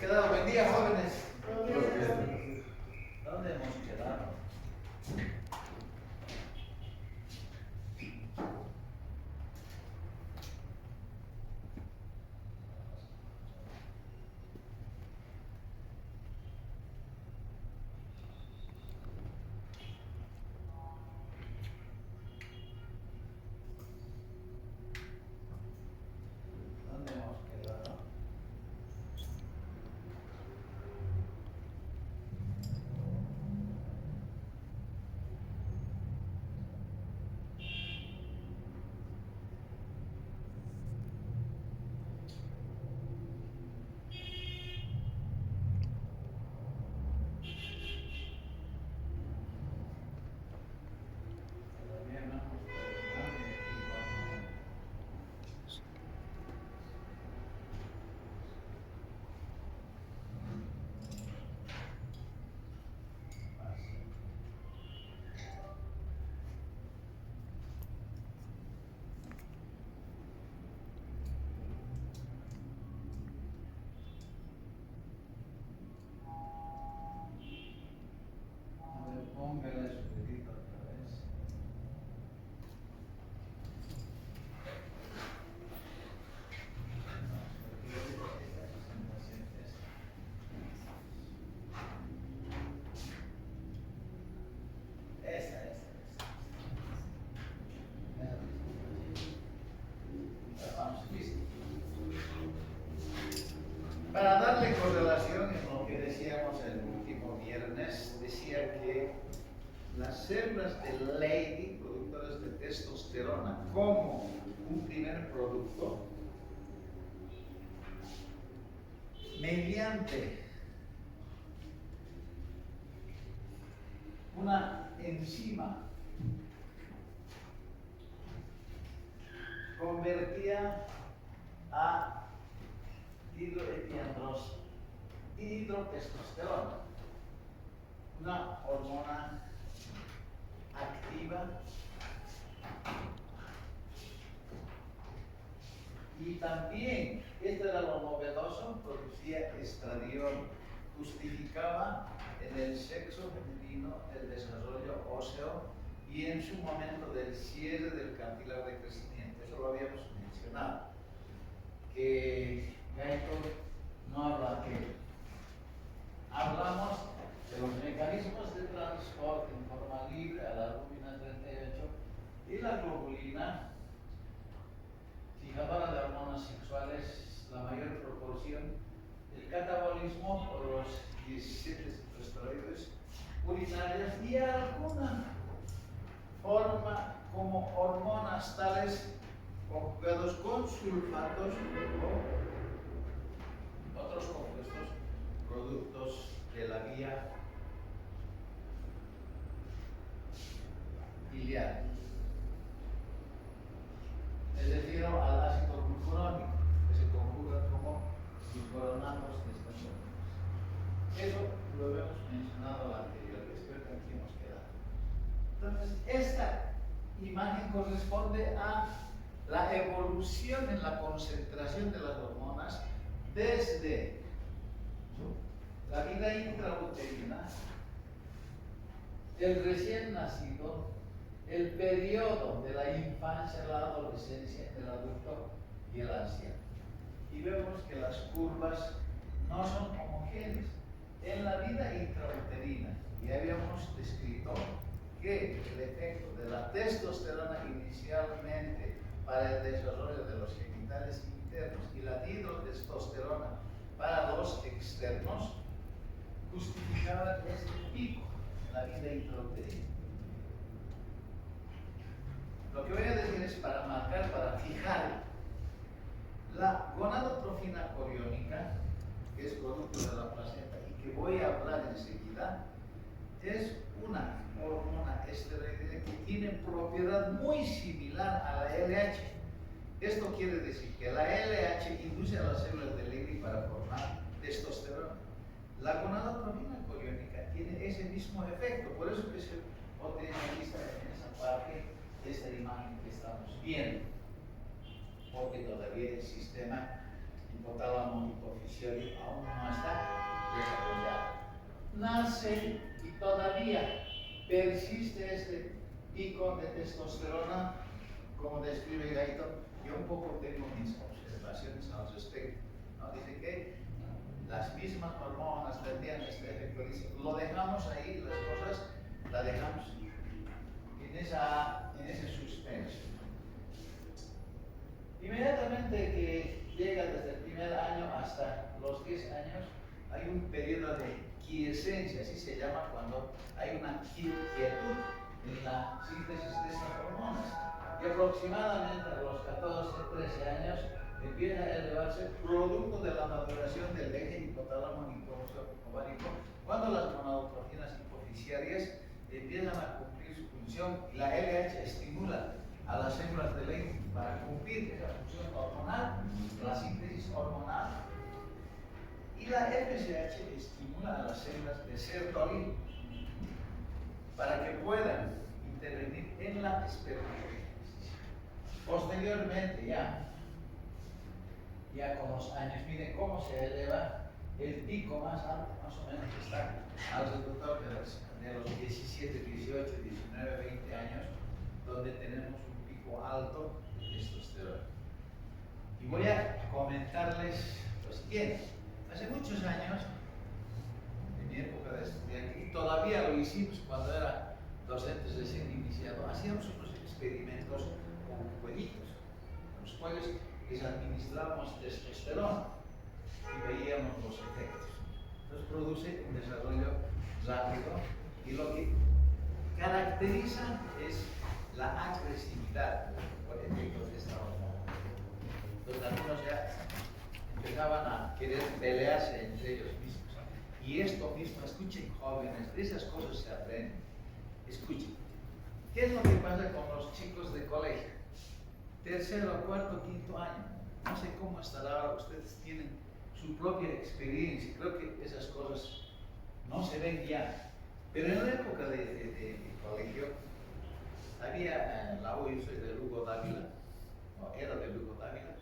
quedado? Buen día, jóvenes. Bien. ¿Dónde hemos quedado? ¿Dónde hemos quedado? Todavía no hemos terminado y aquí vamos. A ver, póngale su dedito otra vez. Esta presentación es. Esta. Vamos, listo. Para darle correlación en lo que decíamos el último viernes, decía que las células de Leydig, productoras de testosterona, como un primer producto, mediante una enzima, convertía a hidrotestosterona, una hormona activa y también, esto era lo novedoso, producía estradiol, justificaba en el sexo femenino el desarrollo óseo y en su momento del cierre del cartílago de crecimiento. Eso lo habíamos mencionado, que Gaito no habla que hablamos de los mecanismos de transporte en forma libre a la albúmina 38 y la globulina, fijadora de hormonas sexuales, la mayor proporción, el catabolismo por los 17 esteroides urinarios y alguna forma como hormonas tales conjugados con sulfatos o otros compuestos productos de la vía biliar, es decir, al ácido glucurónico, que se conjuga como glucoronatos de estas hormonas. Eso lo habíamos mencionado la anterior vez, creo que aquí hemos quedado. Entonces, esta imagen corresponde a la evolución en la concentración de las hormonas desde la vida intrauterina, el recién nacido, el periodo de la infancia, la adolescencia, el adulto y el anciano. Y vemos que las curvas no son homogéneas. En la vida intrauterina, ya habíamos descrito que el efecto de la testosterona inicialmente para el desarrollo de los genitales internos y la dihidrotestosterona para los externos justificaban este pico en la vida intrauterina. Lo que voy a decir es para marcar, para fijar la gonadotrofina coriónica, que es producto de la placenta y que voy a hablar enseguida, es una hormona esteroidea que tiene propiedad muy similar a la LH. Esto quiere decir que la LH induce a las células de Leydig para formar testosterona. La gonadotrofina coriónica tiene ese mismo efecto, por eso que se potencializa en esa parte de esta imagen que estamos viendo, porque todavía el sistema hipotálamo hipofisiario aún no está desarrollado. Nace y todavía persiste este pico de testosterona, como describe Gaito. Yo un poco tengo mis observaciones al respecto, ¿no? Dice que las mismas hormonas tendrían este efecto. Dice, lo dejamos ahí, las cosas las dejamos en ese suspenso. Inmediatamente que llega desde el primer año hasta los 10 años, hay un periodo de quiescencia, así se llama cuando hay una quietud en la síntesis de estas hormonas. Y aproximadamente a los 14, 13 años empieza a elevarse producto de la maduración del eje hipotálamo hipofisario, cuando las gonadotrofinas hipofisiarias empiezan a cumplir su función y la LH estimula a las células de Leydig para cumplir esa función hormonal, la síntesis hormonal, y la FSH estimula a las células de Sertoli para que puedan intervenir en la espermatogénesis. Posteriormente, ya con los años, miren cómo se eleva. El pico más alto, más o menos, está alrededor de los 17, 18, 19, 20 años, donde tenemos un pico alto de testosterona. Y voy a comentarles lo siguiente. Hace muchos años, en mi época de estudiante, y todavía lo hicimos cuando era docente recién iniciado, hacíamos unos experimentos con cuellitos, con los cuales les administrábamos testosterona y veíamos los efectos. Entonces produce un desarrollo rápido y lo que caracteriza es la agresividad por efectos de esta hormona. Entonces algunos ya empezaban a querer pelearse entre ellos mismos. Y esto mismo, escuchen jóvenes, de esas cosas se aprenden. Escuchen. ¿Qué es lo que pasa con los chicos de colegio? Tercero, cuarto, quinto año. No sé cómo estará ahora, ustedes tienen su propia experiencia. Creo que esas cosas no se ven ya. Pero en la época de colegio, había en la U, yo soy de Lugo Dávila, o era de Lugo Dávila,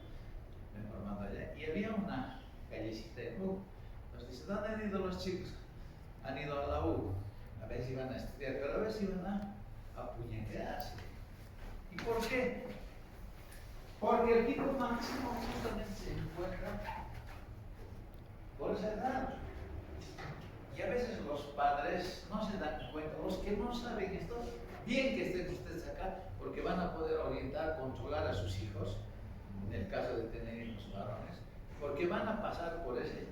me formando allá, y había una callecita en Lugo. Nos dice, ¿dónde han ido los chicos? Han ido a la U, a ver si van a estudiar, pero a ver si van a puñetearse. ¿Y por qué? Porque el pico máximo justamente se encuentra por esa edad. Y a veces los padres no se dan cuenta, los que no saben esto, bien que estén ustedes acá, porque van a poder orientar, controlar a sus hijos, en el caso de tener hijos varones, porque van a pasar por ese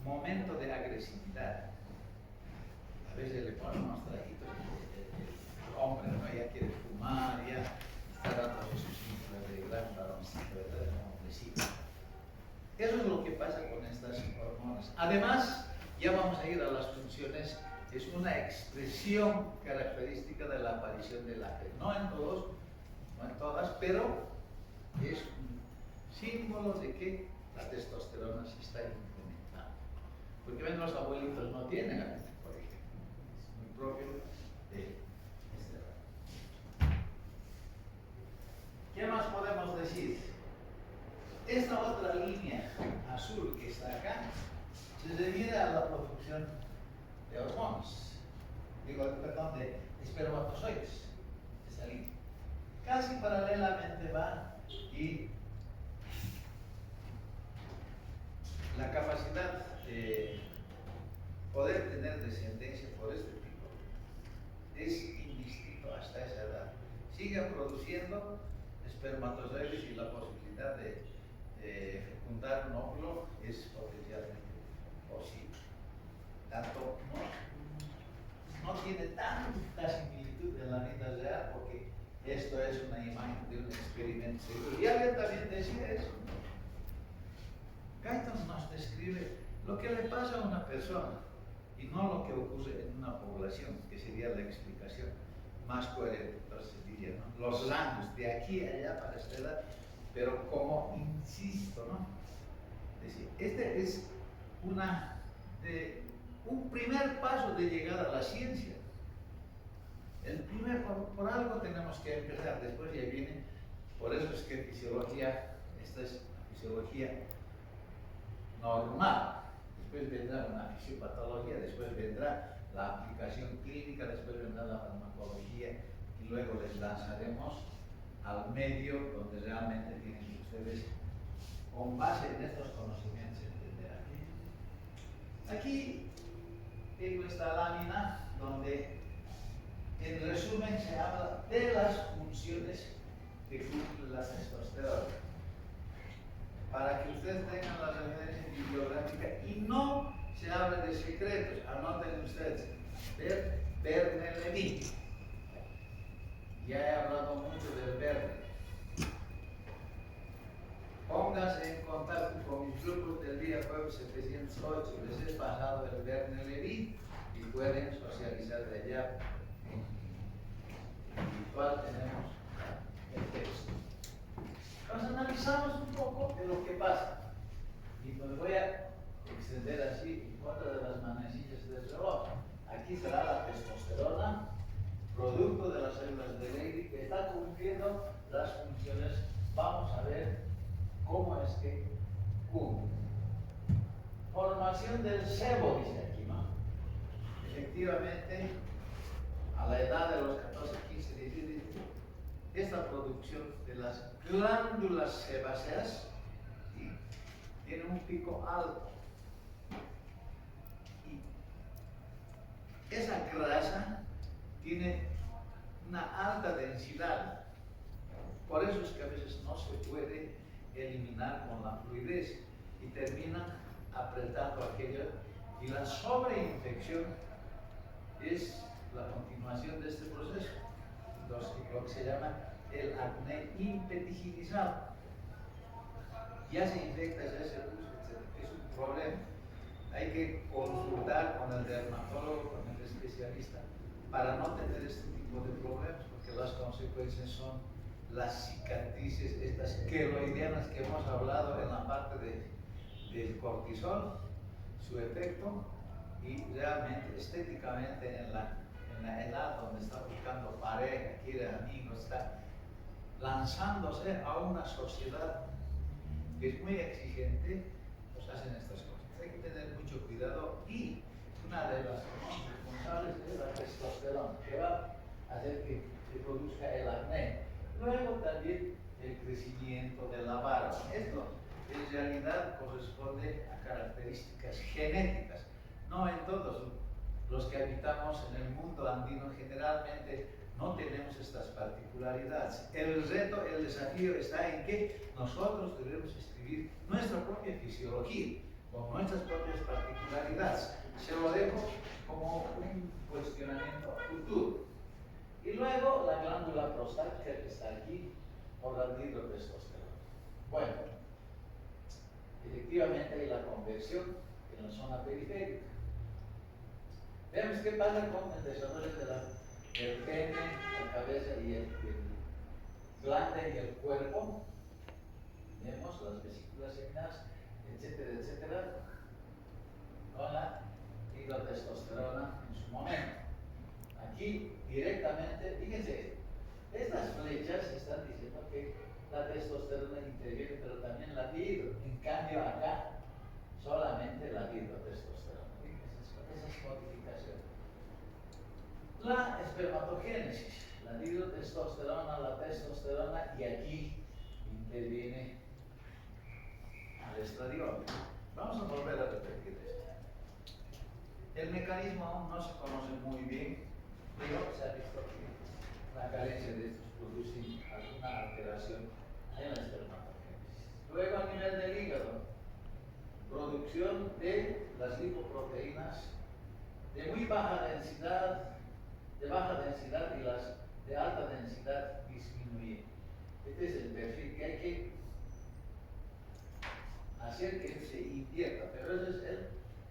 momento de agresividad. A veces le ponen unos trajitos, el hombre ¿no? Ya quiere fumar, ya está dando sus hijos de gran varoncito, de gran hombrecito. Eso es lo que pasa con estas hormonas. Además, ya vamos a ir a las funciones, es una expresión característica de la aparición del AGE. No en todos, no en todas, pero es un símbolo de que la testosterona se está incrementando. Porque ven, los abuelitos no tienen AGE, por ejemplo. Es muy propio de este rango. ¿Qué más podemos decir? Esta otra línea azul que está acá se refiere a la producción de hormonas, perdón, de espermatozoides, esa línea. Casi paralelamente va y la capacidad de poder tener descendencia por este tipo es indistinto hasta esa edad. Sigue produciendo espermatozoides y la posibilidad de fecundar un óvulo es potencialmente posible. Tanto no tiene tanta similitud en la vida real porque esto es una imagen de un experimento seguro. Y alguien también decía eso. Guyton nos describe lo que le pasa a una persona y no lo que ocurre en una población, que sería la explicación más coherente. Entonces diría, ¿no? Los rangos de aquí a allá para esta edad, pero como insisto, ¿no? Es decir, este es un primer paso de llegar a la ciencia. El primer, por algo tenemos que empezar, después ya viene, por eso es que fisiología, esta es fisiología normal. Después vendrá una fisiopatología, después vendrá la aplicación clínica, después vendrá la farmacología y luego les lanzaremos al medio donde realmente tienen que ustedes, con base en estos conocimientos, entender. Aquí tengo esta lámina donde en resumen se habla de las funciones que cumple la testosterona, para que ustedes tengan la referencia bibliográfica y no se hable de secretos. Anoten ustedes, Verne-Levy. Ya he hablado mucho del Verne. Pónganse en contacto con mis grupos del día jueves 708. Les he pasado el Verne-Levy y pueden socializar de allá. En virtual tenemos el texto. Nos analizamos un poco de lo que pasa. Y me voy a extender así en contra de las manecillas del reloj. Aquí será la testosterona, producto de las células de Leydig, que está cumpliendo las funciones. Vamos a ver cómo es que cumple. Formación del sebo, dice aquí, ¿no? Efectivamente, a la edad de los 14, 15, 16, esta producción de las glándulas sebáceas, ¿sí?, tiene un pico alto. Y esa grasa tiene una alta densidad. Por eso es que a veces no se puede eliminar con la fluidez y termina apretando aquello. Y la sobreinfección es la continuación de este proceso, lo que se llama el acné impetiginizado. Ya se infecta, ya se usa, etc. Es un problema. Hay que consultar con el dermatólogo, con el especialista, para no tener este tipo de problemas, porque las consecuencias son las cicatrices, estas queloidianas que hemos hablado en la parte del cortisol, su efecto, y realmente estéticamente en la edad donde está buscando pareja, quiere amigos, está lanzándose a una sociedad que es muy exigente, pues hacen estas cosas. Hay que tener mucho cuidado, y una de las responsables es la testosterona, que va a hacer que se produzca el acné. Luego también el crecimiento de la barba. Esto en realidad corresponde a características genéticas. No en todos los que habitamos en el mundo andino generalmente no tenemos estas particularidades. El reto, el desafío está en que nosotros debemos escribir nuestra propia fisiología con nuestras propias particularidades. Se lo dejo como un cuestionamiento futuro. Y luego la glándula prostática, que está aquí por la dihidrotestosterona. Bueno, efectivamente hay la conversión en la zona periférica. Vemos qué pasa con el desarrollo del pene, la cabeza y el glande y el cuerpo. Vemos las vesículas seminales, etcétera, etcétera, con la hidrotestosterona en su momento. Aquí directamente, fíjense, estas flechas están diciendo que la testosterona interviene, pero también la dihidro. En cambio acá, solamente la dihidrotestosterona. Esa es codificación. La espermatogénesis, la dihidrotestosterona, la testosterona, y aquí interviene al estradiol. Vamos a volver a repetir esto. El mecanismo aún no se conoce muy bien, pero se ha visto que la carencia de estos produce alguna alteración en la espermatogénesis. Luego, a nivel del hígado, producción de las lipoproteínas de muy baja densidad, y las de alta densidad disminuyen. Este es el perfil que hay que hacer que se invierta, pero ese es el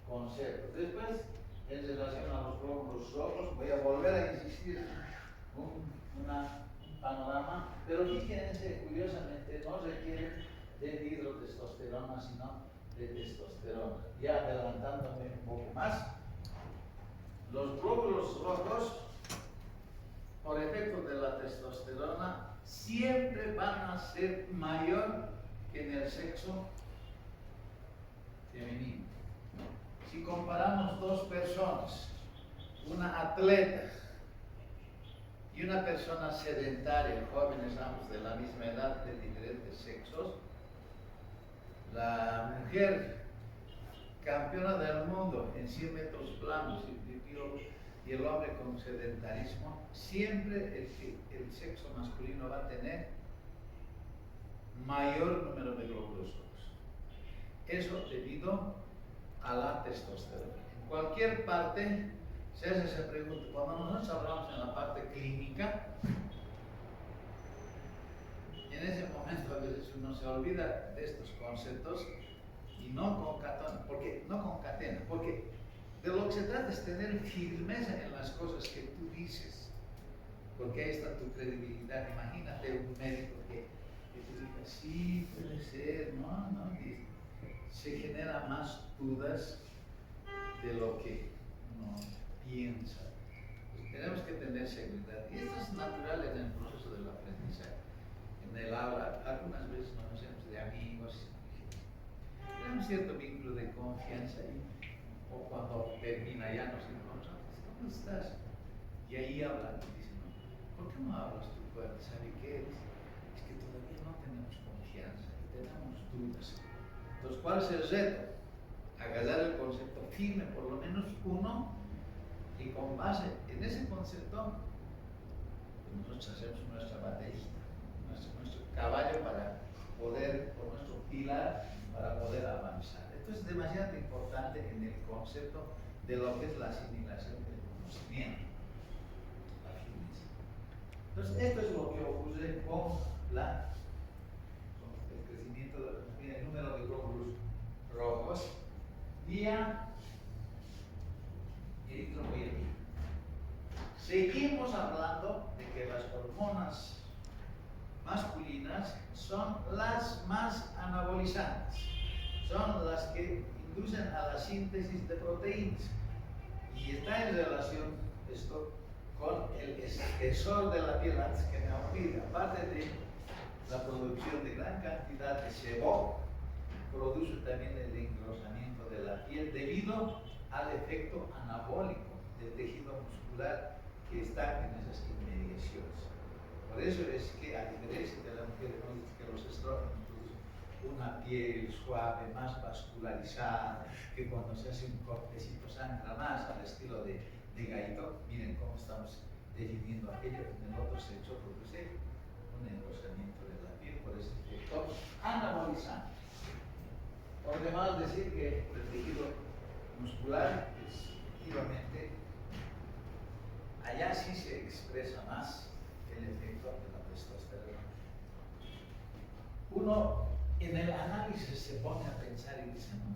concepto. Después, en relación a los glóbulos rojos, voy a volver a insistir un panorama, pero fíjense, curiosamente, no requieren de dihidrotestosterona, sino de testosterona. Ya adelantándome un poco más, los glóbulos rojos, por efecto de la testosterona, siempre van a ser mayor que en el sexo femenino. Si comparamos dos personas, una atleta y una persona sedentaria, jóvenes ambos de la misma edad, de diferentes sexos, la mujer campeona del mundo en 100 metros planos y el hombre con sedentarismo, siempre el sexo masculino va a tener mayor número de glóbulos rojos. Eso debido a la testosterona. En cualquier parte se hace esa pregunta. Cuando nosotros hablamos en la parte clínica, en ese momento a veces uno se olvida de estos conceptos y no concatena, porque de lo que se trata es tener firmeza en las cosas que tú dices, porque ahí está tu credibilidad. Imagínate un médico que te diga, sí, puede ser, no, y se genera más dudas de lo que uno piensa. Pues tenemos que tener seguridad, y esto es natural en el proceso del aprendizaje. En el aula, algunas veces nos hacemos de amigos, tenemos cierto vínculo de confianza o cuando termina ya nos encontramos, ¿cómo estás? Y ahí hablan y dicen, no, ¿por qué no hablas tú fuerte? ¿Sabe qué es? Es que todavía no tenemos confianza y tenemos dudas. Entonces, ¿cuál es el reto? Agarrar el concepto firme, por lo menos uno, y con base en ese concepto, pues nosotros hacemos nuestra batallita, nuestro caballo para poder, o nuestro pilar para poder avanzar. Esto es demasiado importante en el concepto de lo que es la asimilación del conocimiento, la firmeza. Entonces, esto es lo que ocurre con el crecimiento del número de glóbulos rojos vía eritropoyetina. Seguimos hablando de que las hormonas masculinas son las más anabolizantes, son las que inducen a la síntesis de proteínas, y está en relación esto con el espesor de la piel, antes que me olvide. Aparte de la producción de gran cantidad de sebo, produce también el engrosamiento de la piel debido al efecto anabólico del tejido muscular que está en esas inmediaciones. Por eso es que, a diferencia de la mujer, que los estrógenos producen una piel suave, más vascularizada, que cuando se hace un cortecito sangra más al estilo de Gaito. Miren cómo estamos definiendo aquello. En el otro sexo produce un engrosamiento de la piel por ese efecto anabolizante. Por demás decir que el tejido muscular es efectivamente, allá sí se expresa más el efecto de la testosterona. Uno en el análisis se pone a pensar y dice, no,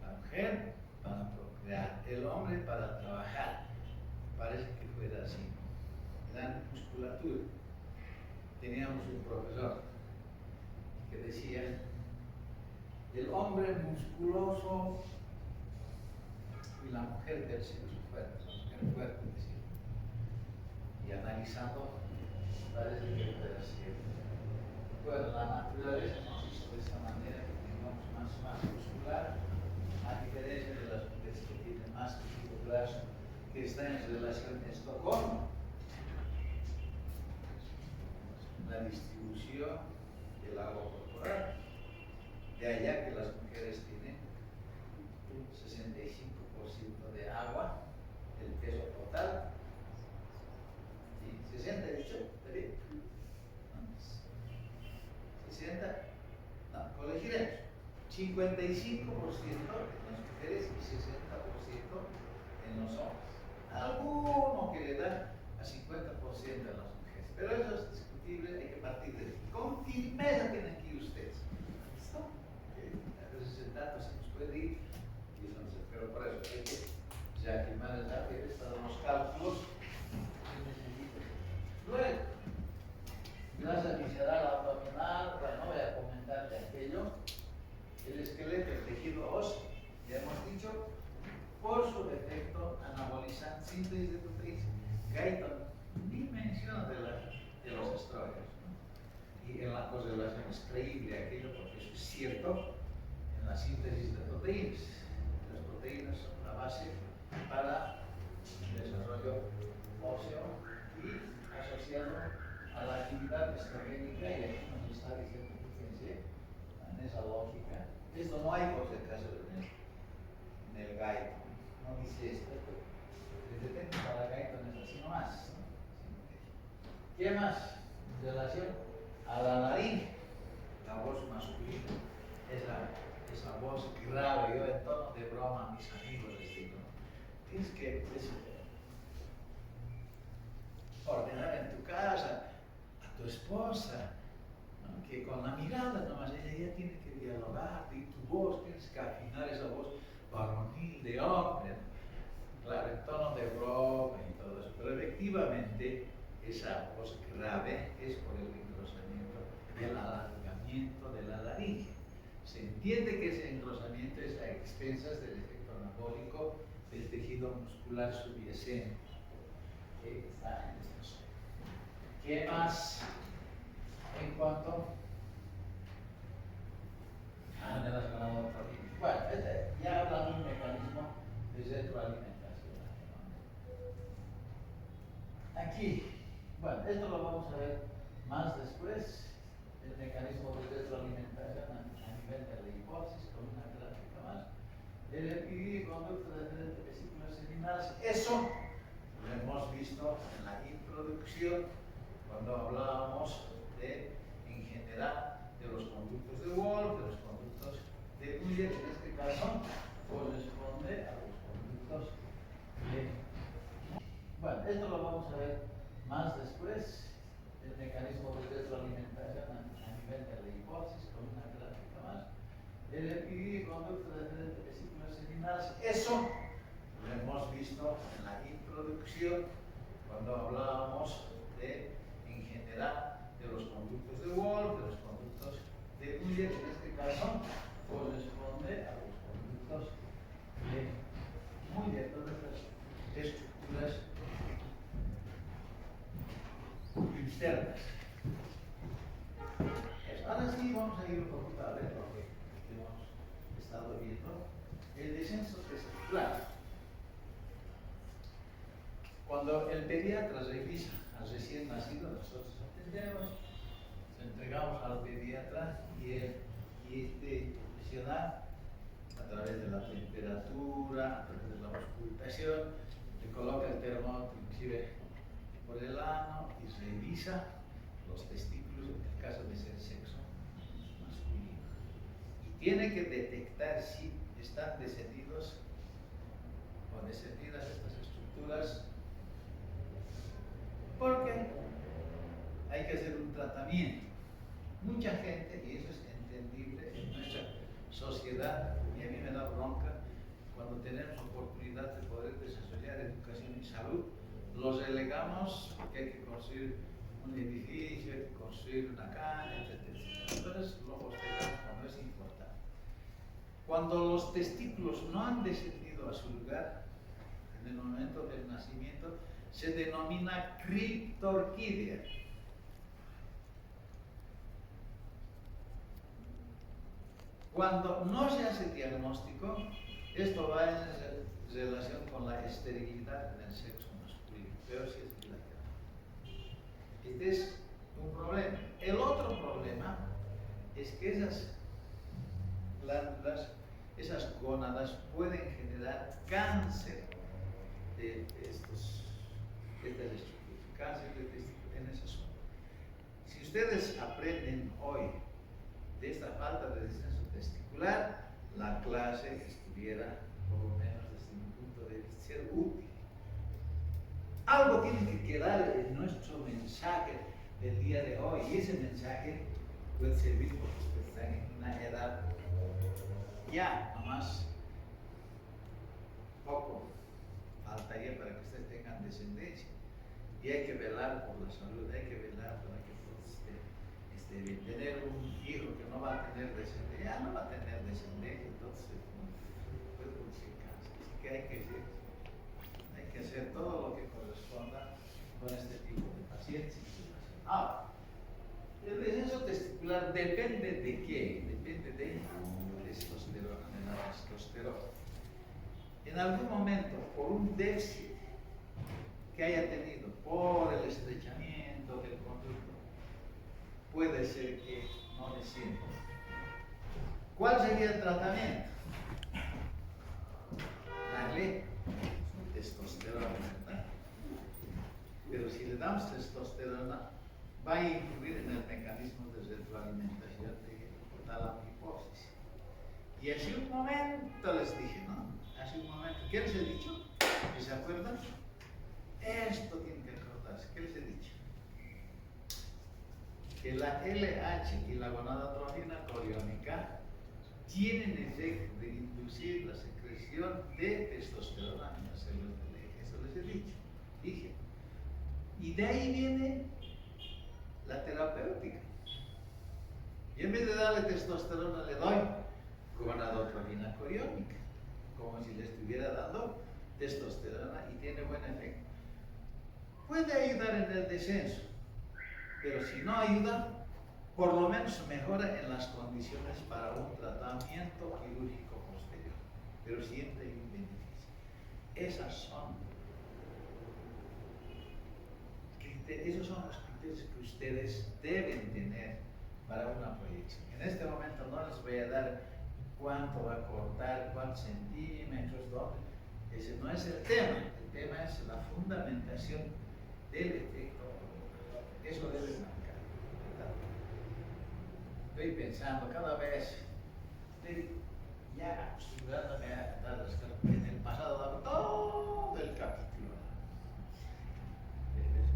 la mujer para procrear, el hombre para trabajar. Parece que fuera así. Gran musculatura. Teníamos un profesor que decía, el hombre musculoso y la mujer del sexo fuerte, la mujer fuerte, decía. Y analizando, parece que fuera cierto. Bueno, la naturaleza nos hizo de esa manera, que tengamos más masa muscular, a diferencia de las mujeres que tienen más tejido graso, que está en relación esto con la distribución del agua corporal. De allá que las mujeres tienen un 65% de agua, el peso total. ¿Sí? 60, ¿dicho? ¿Está bien? 60, no, corregiremos. 55% en las mujeres y 60% en los hombres. Alguno que le da a 50% a las mujeres. Pero eso es discutible, hay que partir de aquí. Con firmeza tienen que ir ustedes. ¿Listo? A veces el dato se nos puede ir, y eso no sé, pero por eso hay que ya quemar el dato y estos son los cálculos que necesito. Luego, grasa visceral abdominal, bueno, no voy a comentar de aquello. El esqueleto, el tejido óseo, ya hemos dicho, por su efecto anabolizante, síntesis de proteínas. Guyton ni menciona de los estrógenos, ¿no? Y en la correlación es creíble aquello, porque eso es cierto. En la síntesis de proteínas. Las proteínas son la base para el desarrollo óseo y asociado a la actividad estrogénica, y aquí nos está diciendo, fíjense, en esa lógica. Esto no hay por si acaso en el guide, no dice esto, desde técnico para guide no es así nomás, ¿no? ¿Qué más? En relación a la laringe, la voz masculina es esa voz grave. Yo en tono de broma a mis amigos les digo, ¿no? Tienes que ordenar en tu casa a tu esposa, ¿no? Que con la mirada nomás ella ya tiene que dialogar, y tu voz, tienes que afinar esa voz varonil de hombre, ¿no? Claro, en tono de broma y todo eso, pero efectivamente esa voz grave es por el engrosamiento del alargamiento de la laringe. Se entiende que ese engrosamiento es a expensas del efecto anabólico del tejido muscular subyacente, que está en estos. ¿Qué más en cuanto a de las gonadotropínicas? Bueno, ya hablamos de un mecanismo de retroalimentación. Aquí, bueno, esto lo vamos a ver más después, el mecanismo de retroalimentación a nivel de la hipófisis, con una gráfica más. El epididio conducto de diferentes vesículas seminales, eso lo hemos visto en la introducción, cuando hablábamos de, en general, de los conductos de Wolff, de los conductos de Uller, en este caso corresponde a los conductos de... Bueno, esto lo vamos a ver más después, el mecanismo de retroalimentación a nivel de la hipófisis, con una gráfica más. El epididio conducto de diferentes vesículas seminales, eso lo hemos visto en la introducción, cuando hablábamos de, en general, de los conductos de Wolff, de los conductos de Uller, en este caso corresponde a los conductos de Uller, todas estas estructuras internas. Ahora sí vamos a ir un poquito a ver lo que hemos estado viendo. El descenso testicular. Cuando el pediatra revisa al recién nacido, nosotros atendemos, entregamos al pediatra y este profesional, a través de la temperatura, a través de la auscultación, le coloca el termómetro inclusive por el ano y revisa los testículos en el caso de ser sexo masculino. Y tiene que detectar si están descendidos o descendidas estas estructuras, porque hay que hacer un tratamiento. Mucha gente, y eso es entendible en nuestra sociedad, y a mí me da bronca, cuando tenemos oportunidad de poder desarrollar educación y salud, los relegamos porque hay que construir un edificio, hay que construir una calle, etc. Entonces lo postergamos cuando es importante. Cuando los testículos no han descendido a su lugar en el momento del nacimiento, se denomina criptorquidia. Cuando no se hace diagnóstico, esto va en relación con la esterilidad en el sexo masculino, pero si es bilateral. Este es un problema. El otro problema es que esas glándulas, esas gónadas pueden generar cáncer de estas estructuras, cáncer de testículo en esa zona. Si ustedes aprenden hoy de esta falta de descenso testicular, la clase estuviera, por lo menos desde mi punto de vista, ser útil. Algo tiene que quedar en nuestro mensaje del día de hoy, y ese mensaje puede servir porque ustedes están en una edad ya nomás poco faltaría para que ustedes tengan descendencia, y hay que velar por la salud, hay que velar para que todos esté bien. Tener un hijo que no va a tener descendencia, ya no va a tener descendencia, entonces puede producir cáncer. Así que hay que hacer todo lo que corresponda con este tipo de pacientes. Ahora, el descenso testicular depende de qué? Depende de testosterona. En algún momento, por un déficit que haya tenido, por el estrechamiento del conducto, puede ser que no le sienta. ¿Cuál sería el tratamiento? Darle testosterona, ¿verdad? Pero si le damos testosterona, va a influir en el mecanismo de retroalimentación de hipotálamo hipófisis. Y hace un momento les dije, ¿no? Hace un momento, ¿qué les he dicho? ¿Que se acuerdan? Esto tiene que acordarse. ¿Qué les he dicho? Que la LH y la gonadotrofina coriónica tienen efecto de inducir la secreción de testosterona en las células del eje. Eso les he dicho. Dije. Y de ahí viene la terapéutica. Y en vez de darle testosterona, le doy gonadotrofina coriónica, como si le estuviera dando testosterona, y tiene buen efecto. Puede ayudar en el descenso, pero si no ayuda, por lo menos mejora en las condiciones para un tratamiento quirúrgico posterior, pero siempre hay un beneficio. Esos son los criterios que ustedes deben tener para una proyección. En este momento no les voy a dar cuánto va a cortar, cuántos centímetros, dónde. Ese no es el tema. El tema es la fundamentación del efecto. Eso debe marcar, ¿verdad? Estoy pensando cada vez, estoy ya acostumbrándome a dar las cartas. En el pasado daba todo el capítulo.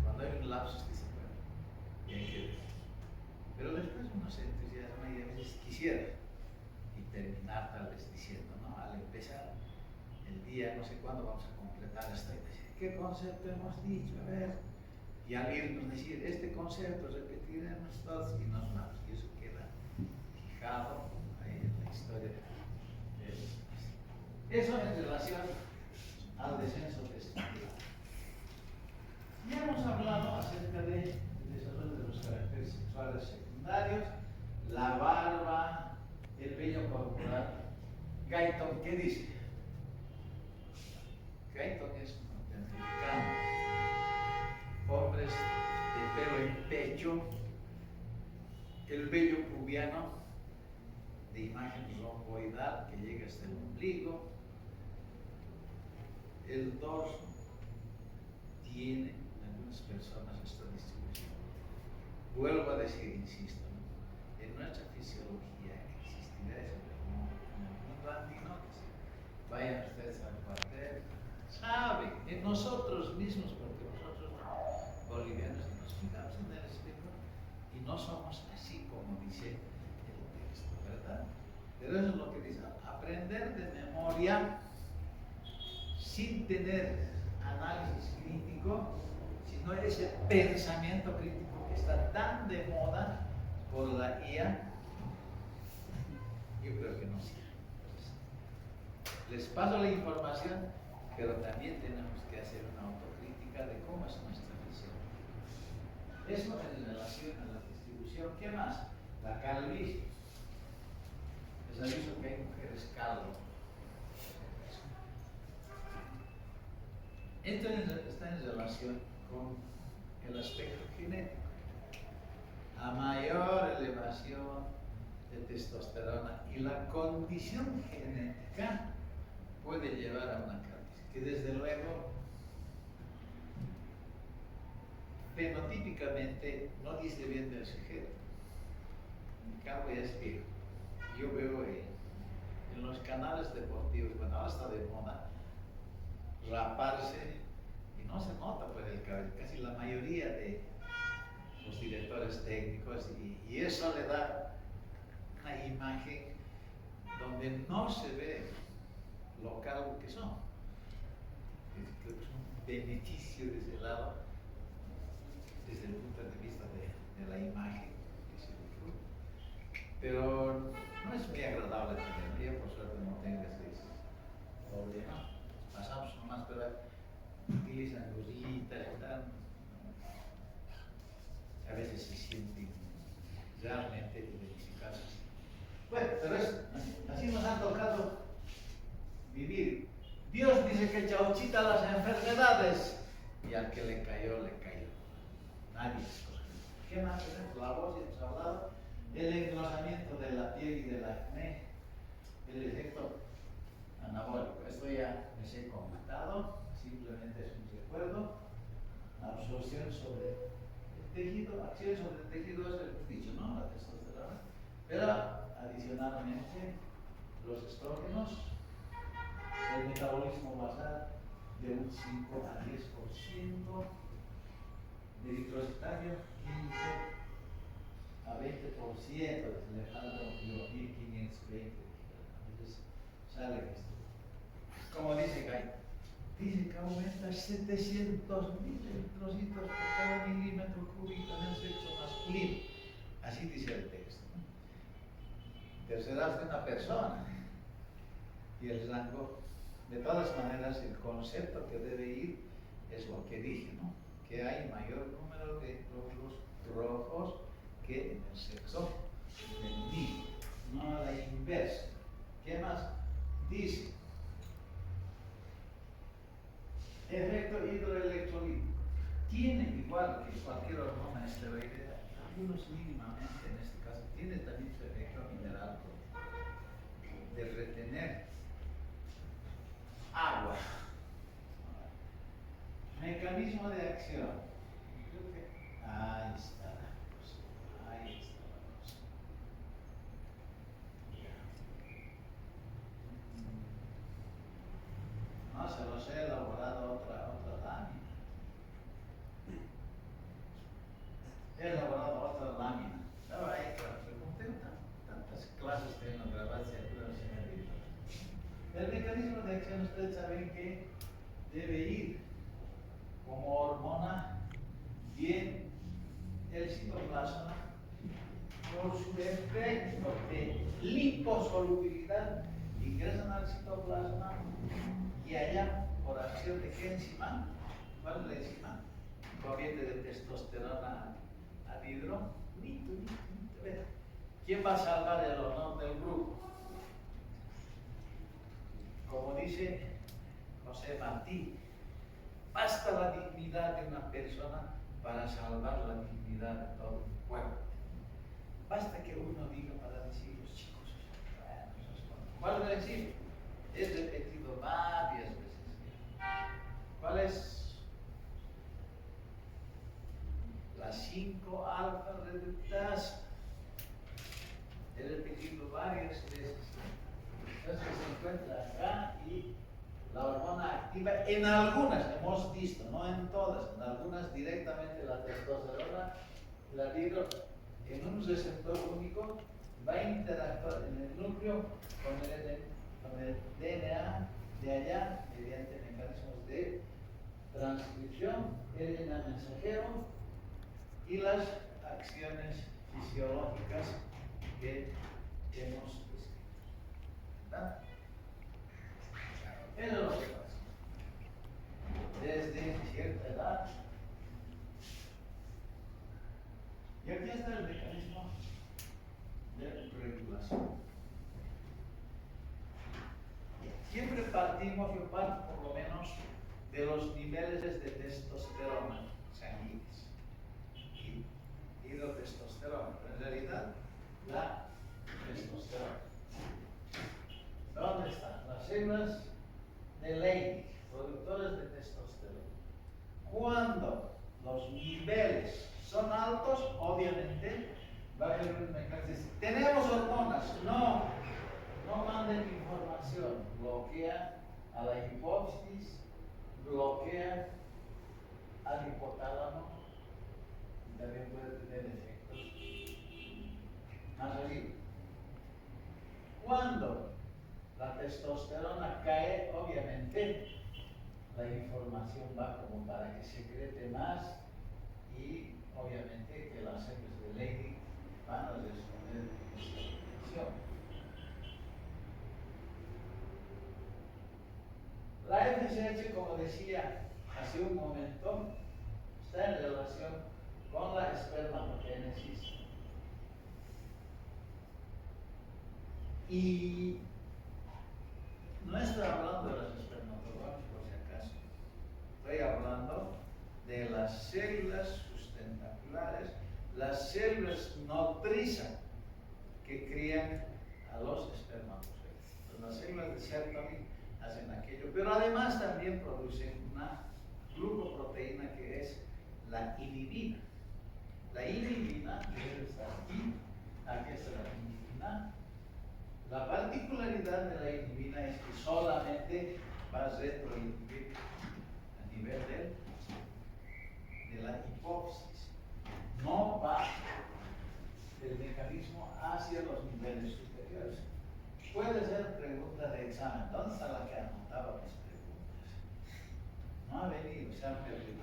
Cuando hay un lapsus que se puede, y hay que ver. Pero después uno se entusiasma y a veces quisiera y terminar tal vez diciendo, ¿no? Al empezar el día, no sé cuándo vamos a completar esta idea. ¿Qué concepto hemos dicho? A ver. Y al irnos decir, este concepto repetiremos todos y nos vamos. Y eso queda fijado ahí en la historia. Eso en relación al descenso testicular. Ya hemos hablado acerca del desarrollo de los caracteres sexuales secundarios, la barba, el vello corporal. Guyton, ¿qué dice? Guyton es norteamericano. Hombres de pelo en pecho, el vello pubiano de imagen romboidal que llega hasta el ombligo, el dorso tiene en algunas personas esta distribución. Vuelvo a decir, insisto, ¿no? En nuestra fisiología existirá eso, como en el mundo andino, que vayan ustedes al cuartel, saben, en nosotros mismos, porque nosotros bolivianos nos fijamos en el espejo y no somos así como dice el texto, ¿verdad? Pero eso es lo que dice, aprender de memoria sin tener análisis crítico, sino ese pensamiento crítico que está tan de moda por la IA, yo creo que no sirve. Les paso la información, pero también tenemos que hacer una autocrítica de cómo es nuestra visión. Eso en relación a la distribución. ¿Qué más? La calvicie. Les aviso que hay mujeres calvas. Esto está en relación con el aspecto genético. A mayor elevación de testosterona y la condición genética puede llevar a una calvicie, que desde luego fenotípicamente no dice bien del sujeto. En cambio es que yo veo en los canales deportivos, cuando ahora está de moda, raparse y no se nota por el cabello, casi la mayoría de los directores técnicos, y eso le da una imagen donde no se ve lo calvo que son. Creo que es un beneficio de ese lado, desde el punto de vista de la imagen que se ve. Pero no es muy agradable tener, yo por suerte no tengo ese problema. Pasamos nomás, pero utilizan gorritas y tal. A veces se sienten realmente identificados. Bueno, pero así dice que chauchita las enfermedades. Y al que le cayó, le cayó. Nadie escoge. ¿Qué más tenemos? La voz, ya hemos hablado. El engrosamiento de la piel y del acné. El efecto anabólico. Esto ya les he comentado. Simplemente es un recuerdo. Absorción sobre el tejido. Acción sobre el tejido es el dicho, ¿no? La testosterona. Pero adicionalmente, los estrógenos, el metabolismo basal de un 5 a 10%, eritrocitario 15 a 20%, dejando 1520. Entonces sale esto. Como dice Kai, dice que aumenta 700.000 eritrocitos por cada milímetro cúbico en el sexo masculino. Así dice el texto. Tercera de una persona. Y el rango, de todas maneras, el concepto que debe ir es lo que dije, ¿no? Que hay mayor número de glóbulos rojos que en el sexo femenino, no a la inversa. ¿Qué más? Dice, efecto hidroelectrolítico. Tiene, igual que cualquier hormona esteroidea, algunos mínimamente en este caso, tiene también su efecto mineral de retener agua. Mecanismo de acción. Ahí está la cosa. Ahí está la cosa. No, se los he elaborado otra lámina. He elaborado otra lámina. Estaba ahí, claro, como tengo tantas clases que no grabar, pero se me olvidó. El mecanismo de acción, ustedes saben que debe ir como hormona bien el citoplasma por su efecto de liposolubilidad ingresan al citoplasma y allá por acción de qué enzima. ¿Cuál es la enzima? Corriente de testosterona anhidro. ¿Quién va a salvar el honor del grupo? Como dice José Martí, basta la dignidad de una persona para salvar la dignidad de todo un pueblo. Basta que uno diga para decir los chicos, ¿cuál es el decir? Es repetido varias veces. ¿Cuál es? La 5-alfa reductasa. He repetido varias veces. Entonces se encuentra acá y la hormona activa en algunas, hemos visto, no en todas, en algunas directamente la testosterona, la hidro, en un receptor único va a interactuar en el núcleo con el DNA de allá mediante mecanismos de transcripción, RNA mensajero y las acciones fisiológicas que hemos descrito. ¿Verdad? Eso es lo que pasa. Desde cierta edad. Y aquí está el mecanismo de regulación. Siempre partimos, yo parto por lo menos, de los niveles de testosterona sanguíneos y hidrotestosterona. Pero en realidad, la testosterona. ¿Dónde están? Las células de Leydig, productores de testosterona. Cuando los niveles son altos, obviamente va a haber un mecanismo. Tenemos hormonas, no manden información, bloquea a la hipófisis, bloquea al hipotálamo y también puede tener efectos más arriba. Cuando la testosterona cae, obviamente la información va como para que secrete más y obviamente que las células de Leydig van a responder esta función. La FSH, como decía hace un momento, está en relación con la espermatogénesis. Y no estoy hablando de los espermatogónicos de las células sustentaculares, las células nodrizas que crían a los espermatozoides. Entonces, las células de Sertoli hacen aquello, pero además también producen una glucoproteína que es la inhibina. La inhibina debe estar aquí está la inhibina. La particularidad de la inhibina es que solamente va a retroinhibir a nivel de la hipófisis, no va el mecanismo hacia los niveles superiores. Puede ser pregunta de examen. ¿Dónde está la que anotaba mis preguntas? No ha venido, se ha perdido.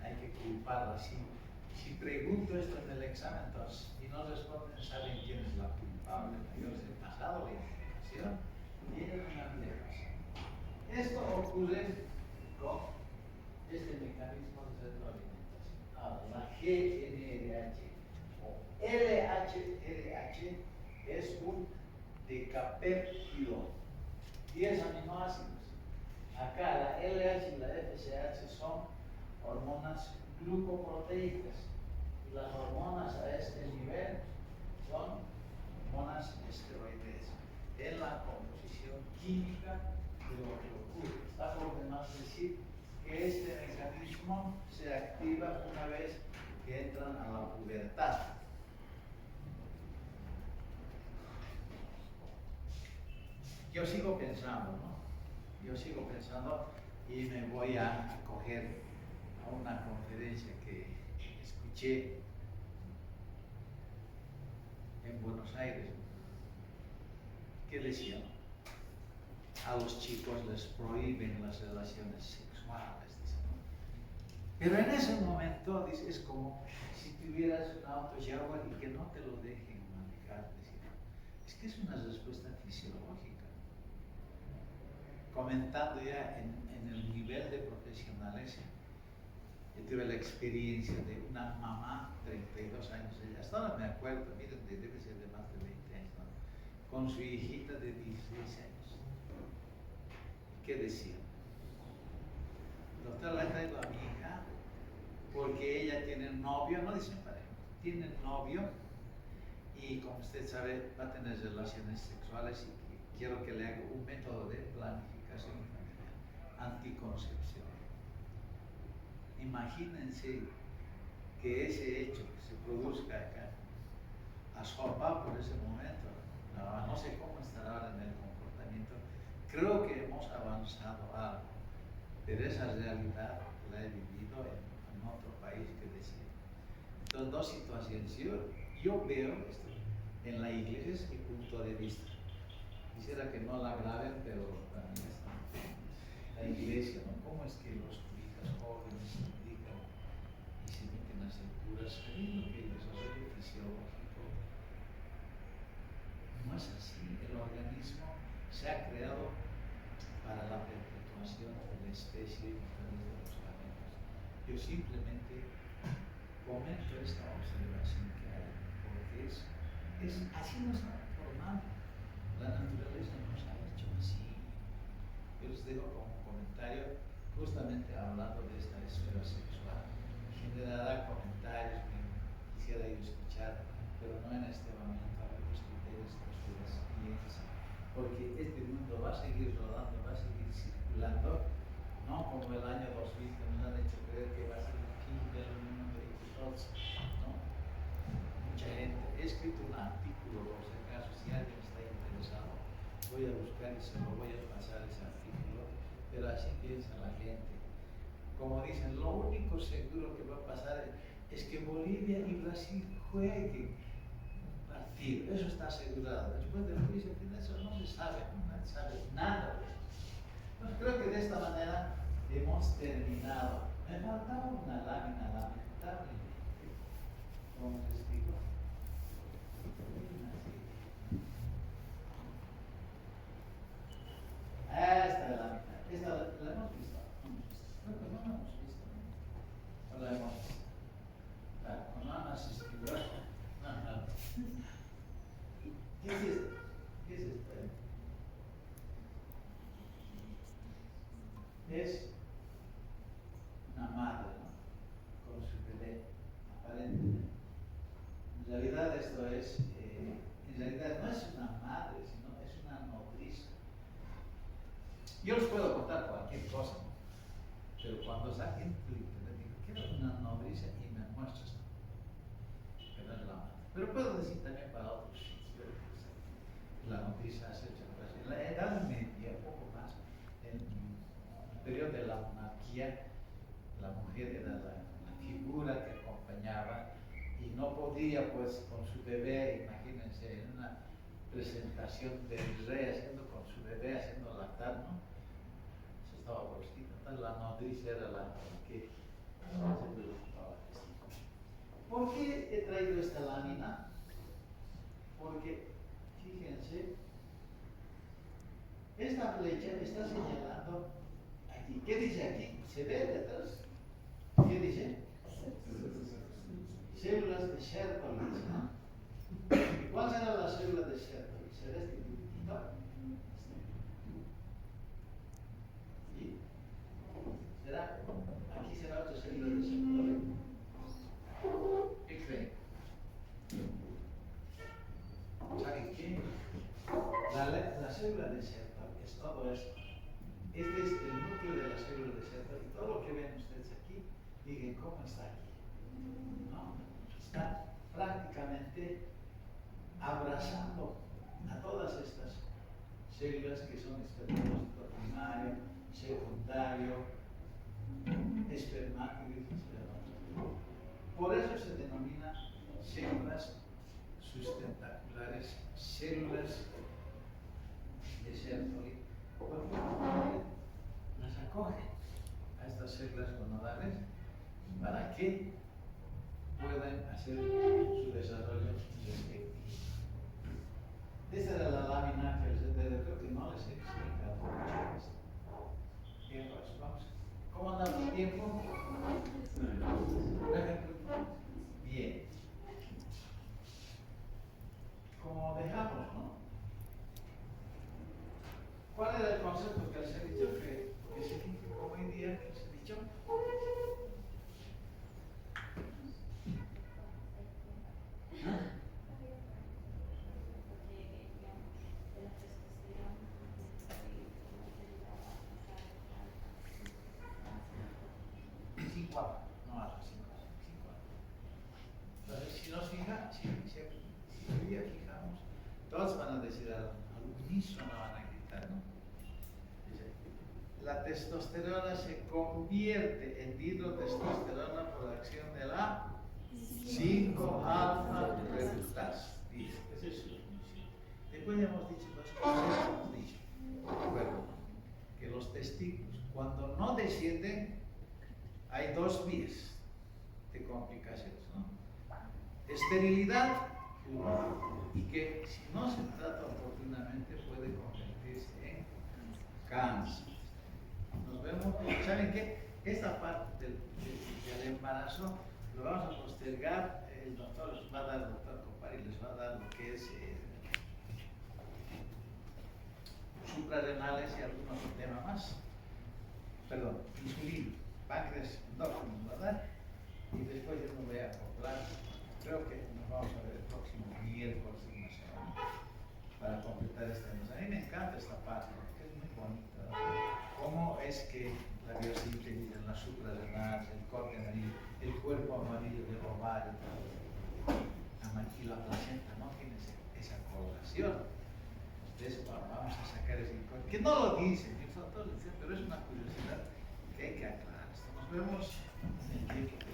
Hay que culparla. Si pregunto esto en el examen, entonces, y no responden, saben quién es la culpable. Yo les he pasado la información y ella no había pasado. Esto ocurre con este mecanismo de retroalimentación. Ahora, la GNRH o LHRH es un decapéptido, 10 aminoácidos. Acá la LH y la FSH son hormonas glucoproteicas y las hormonas a este nivel son hormonas esteroideas en la composición química de lo que ocurre. Está por demás decir que este mecanismo se activa una vez que entran a la pubertad. Yo sigo pensando, ¿no? Yo sigo pensando y me voy a acoger a una conferencia que escuché en Buenos Aires, que decían, a los chicos les prohíben las relaciones sexuales, dicen, ¿no? Pero en ese momento, dice, es como si tuvieras un auto Jaguar y que no te lo dejen manejar, decían. Es que es una respuesta fisiológica. Comentando ya en el nivel de profesionales, yo tuve la experiencia de una mamá, 32 años, ella, hasta ahora me acuerdo, miren, debe ser de más de 20 años, ¿no? Con su hijita de 16 años. ¿Qué decía? Doctor, le traigo a mi hija porque ella tiene novio, no dicen pareja, tiene novio y como usted sabe va a tener relaciones sexuales y quiero que le haga un método de planificación familiar, anticoncepción. Imagínense que ese hecho que se produzca acá a su papá por ese momento, no sé cómo estará ahora en el comportamiento, creo que hemos avanzado algo, pero esa realidad la he vivido en otro país que decía. Entonces, dos situaciones. Yo veo esto en la iglesia, es mi punto de vista. Quisiera que no la graben, pero para mí está. La iglesia, ¿no? ¿Cómo es que los curitas jóvenes se dedican y se meten a hacer curas sabiendo que el desarrollo fisiológico no es así? El organismo se ha creado para la perpetuación de la especie y de los gametos. Yo simplemente comento esta observación que hay, porque así nos ha formado. La naturaleza nos ha hecho así. Yo les dejo como comentario, justamente hablando de esta esfera sexual. Generará comentarios, quisiera yo escuchar, pero no en este momento, a ver los criterios que ustedes piensan. Porque este mundo va a seguir rodando, va a seguir circulando, no como el año 2000 que nos han hecho creer que va a ser el fin del mundo y todos, ¿no? Mucha gente. He escrito un artículo, por si acaso, si alguien está interesado, voy a buscar y se lo voy a pasar ese artículo, pero así piensa la gente. Como dicen, lo único seguro que va a pasar es que Bolivia y Brasil jueguen un partido, eso está asegurado. Después del juicio final, eso no se sabe, no se sabe nada de eso. Entonces, creo que de esta manera hemos terminado. Me faltaba una lámina, lamentablemente. ¿Cómo les digo? Esta es la mitad. Esta la hemos visto. Creo que no la hemos visto. No la hemos visto. Claro, no han asistido. No. ¿Qué es esto? ¿Qué es esto? Es realidad esto es, en realidad no es una madre, sino es una nodriza. Yo les puedo contar cualquier cosa, ¿no? Pero cuando saquen tu internet, digo, quiero una nodriza y me muestras que no es la madre. Pero puedo decir también para otros sitios, la nodriza hace chantaje. En la Edad Media, un poco más, en el periodo de la monarquía, la mujer era la figura que acompañaba y no podía, pues, con su bebé, imagínense, en una presentación del rey haciendo con su bebé, haciendo lactar, ¿no? Eso estaba proscrito. Entonces la nodriza era la que se preocupaba de esto. ¿Por qué he traído esta lámina? Porque, fíjense, esta flecha está señalando aquí. ¿Qué dice aquí? ¿Se ve detrás? ¿Qué dice? Células de Sertoli, ¿no? ¿Cuál será la célula de Sertoli? ¿Será este dibujito? ¿Sí? ¿Será? Aquí será otra célula de Sertoli. ¿Qué creen? ¿Saben qué? La célula de Sertoli es todo esto. Este es el núcleo de la célula de Sertoli. Y todo lo que ven ustedes aquí, digan cómo está aquí. ¿No? Está prácticamente abrazando a todas estas células que son espermatozoide primario, secundario, espermátido. Por eso se denomina células sustentaculares, células de Sertoli, porque las acoge a estas células gonadales para que puedan hacer su desarrollo respectivo. Esta era la lámina que les creo que no les he explicado mucho esto. Bien, pues vamos. ¿Cómo andamos el tiempo? Bien. Como dejamos, ¿no? ¿Cuál era el concepto que les he dicho que significa hoy día que les he dicho? ¿Ah? No a las 5. Entonces, si nos fijamos, si hoy día fijamos, todos van a decir al unísono, van a gritar, ¿no? Dice, la testosterona se convierte en dihidrotestosterona por la acción de la 5-alfa reductasa. Dice, esa es su definición. Después ya hemos dicho dos cosas, hemos dicho, recuerdo, que los testículos, cuando no descienden, hay dos vías de complicaciones, ¿no? Esterilidad, y que si no se trata oportunamente puede convertirse en cáncer. Nos vemos, ¿saben qué? Esta parte del embarazo lo vamos a postergar, el doctor les va a dar, el doctor Copari les va a dar lo que es suprarrenales y algún otro tema más. Perdón, insulina, páncreas, endógenos, ¿verdad? Y después yo me voy a acoplar. Creo que nos vamos a ver el próximo miércoles de una semana para completar esta noche. A mí me encanta esta parte porque es muy bonita, ¿no? Cómo es que la biosíntesis en la suprarrenal, el corte amarillo, el cuerpo amarillo del ovario y la placenta no tiene esa correlación. Entonces vamos a sacar ese corte, que no lo dicen, pero es una curiosidad que hay que aclarar. Nos vemos en el tiempo.